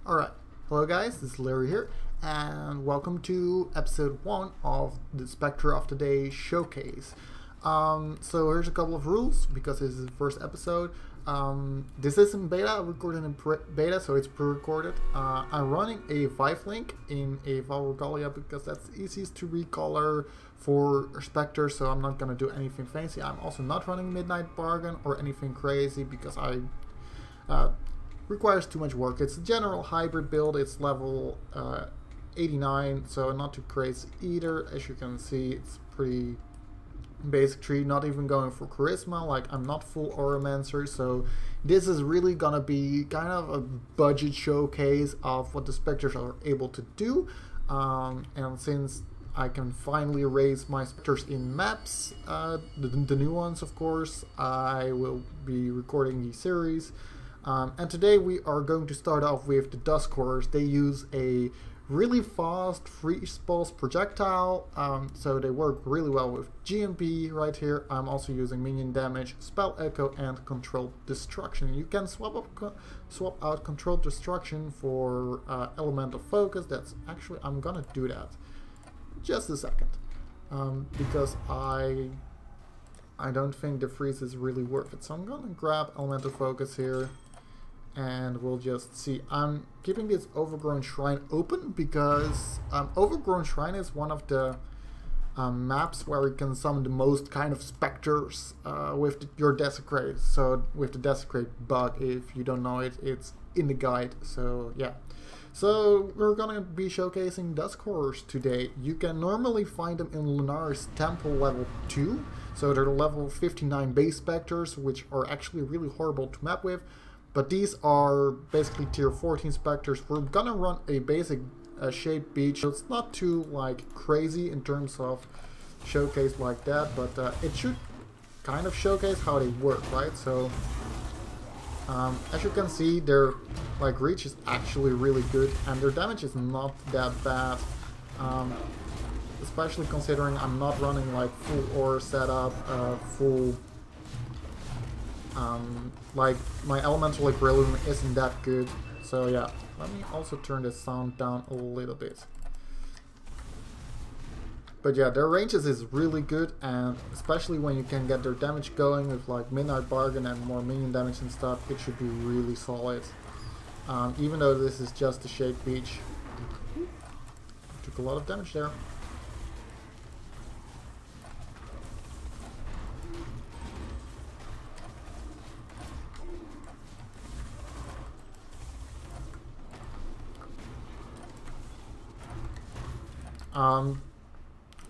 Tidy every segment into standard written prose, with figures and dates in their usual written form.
Alright, hello guys, this is Larry here, and welcome to episode 1 of the Spectre of the Day showcase. So here's a couple of rules, because this is the first episode. This is in beta, I'm recording in beta, so it's pre-recorded. I'm running a Vive link in a Valve Regalia because that's easiest to recolor for Spectre, so I'm not gonna do anything fancy. I'm also not running Midnight Bargain or anything crazy because requires too much work. It's a general hybrid build. It's level 89, so not too crazy either. As you can see, it's pretty basic tree, not even going for charisma. Like, I'm not full Oromancer, so this is really gonna be kind of a budget showcase of what the Spectres are able to do. And since I can finally raise my Spectres in maps, the new ones of course, I will be recording the series. And today we are going to start off with the Dusk. They use a really fast freeze pulse projectile, so they work really well with GMP right here. I'm also using minion damage, spell echo, and controlled destruction. You can swap out controlled destruction for elemental focus. That's actually, I'm gonna do that just a second, because I don't think the freeze is really worth it. So I'm gonna grab elemental focus here. And we'll just see. I'm keeping this Overgrown Shrine open because Overgrown Shrine is one of the maps where you can summon the most kind of specters with your Desecrate. So with the Desecrate bug, if you don't know it, it's in the guide. So yeah. So we're gonna be showcasing Dusk Horrors today. You can normally find them in Lunari's Temple level 2. So they're level 59 base specters, which are actually really horrible to map with. But these are basically tier 14 specters. We're gonna run a basic shape beach. So it's not too like crazy in terms of showcase like that, but it should kind of showcase how they work, right? So as you can see, their like reach is actually really good, and their damage is not that bad. Especially considering I'm not running like full ore setup, full. Like my elemental equilibrium isn't that good, so yeah. Let me also turn the sound down a little bit. But yeah, their ranges is really good, and especially when you can get their damage going with like Midnight Bargain and more minion damage and stuff, it should be really solid. Even though this is just a Shade Beach. Took a lot of damage there.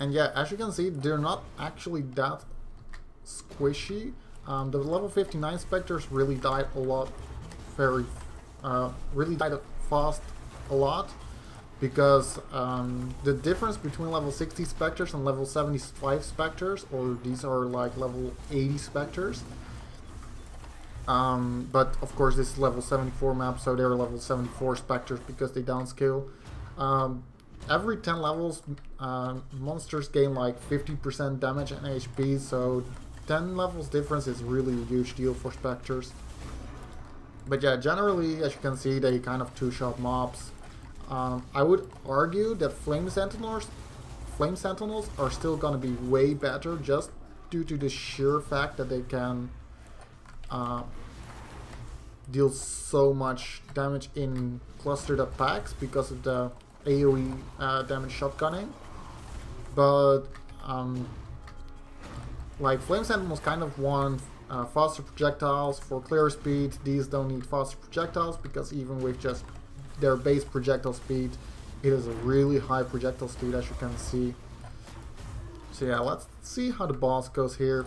And yeah, as you can see, they're not actually that squishy. The level 59 specters really died a lot, really died fast a lot, because the difference between level 60 specters and level 75 specters, or these are like level 80 specters. But of course this is level 74 map, so they're level 74 specters because they downscale. Every 10 levels, monsters gain like 50% damage and HP, so 10 levels difference is really a huge deal for specters. But yeah, generally, as you can see, they kind of two-shot mobs. I would argue that Flame Sentinels are still gonna be way better, just due to the sheer fact that they can deal so much damage in clustered attacks because of the AoE damage shotgunning. But like Flame Sentinels kind of want faster projectiles for clear speed. These don't need faster projectiles because even with just their base projectile speed, it is a really high projectile speed, as you can see. So yeah, let's see how the boss goes here.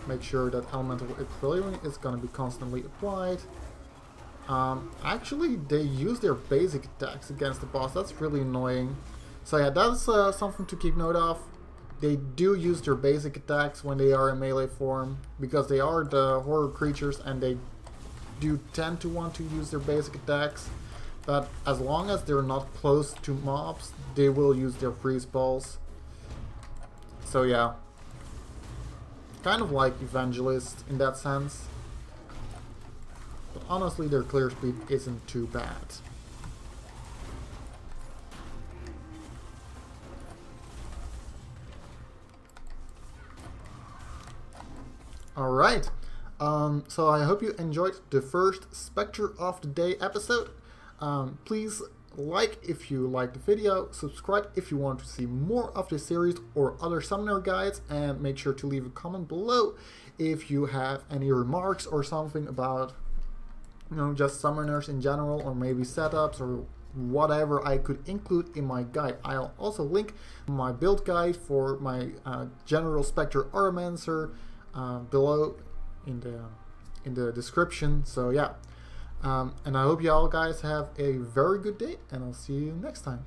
Make sure that elemental equilibrium is going to be constantly applied. Actually, they use their basic attacks against the boss. That's really annoying. So yeah, that's something to keep note of. They do use their basic attacks when they are in melee form, because they are the horror creatures and they do tend to want to use their basic attacks. But as long as they're not close to mobs, they will use their freeze balls. So yeah, kind of like Evangelist in that sense. honestly their clear speed isn't too bad. Alright, so I hope you enjoyed the first Spectre of the Day episode. Please like if you liked the video, subscribe if you want to see more of this series or other summoner guides, and make sure to leave a comment below if you have any remarks or something about, you know, just summoners in general, or maybe setups or whatever I could include in my guide. I'll also link my build guide for my general Spectre Aromancer below in the description. So yeah, and I hope you all guys have a very good day, and I'll see you next time.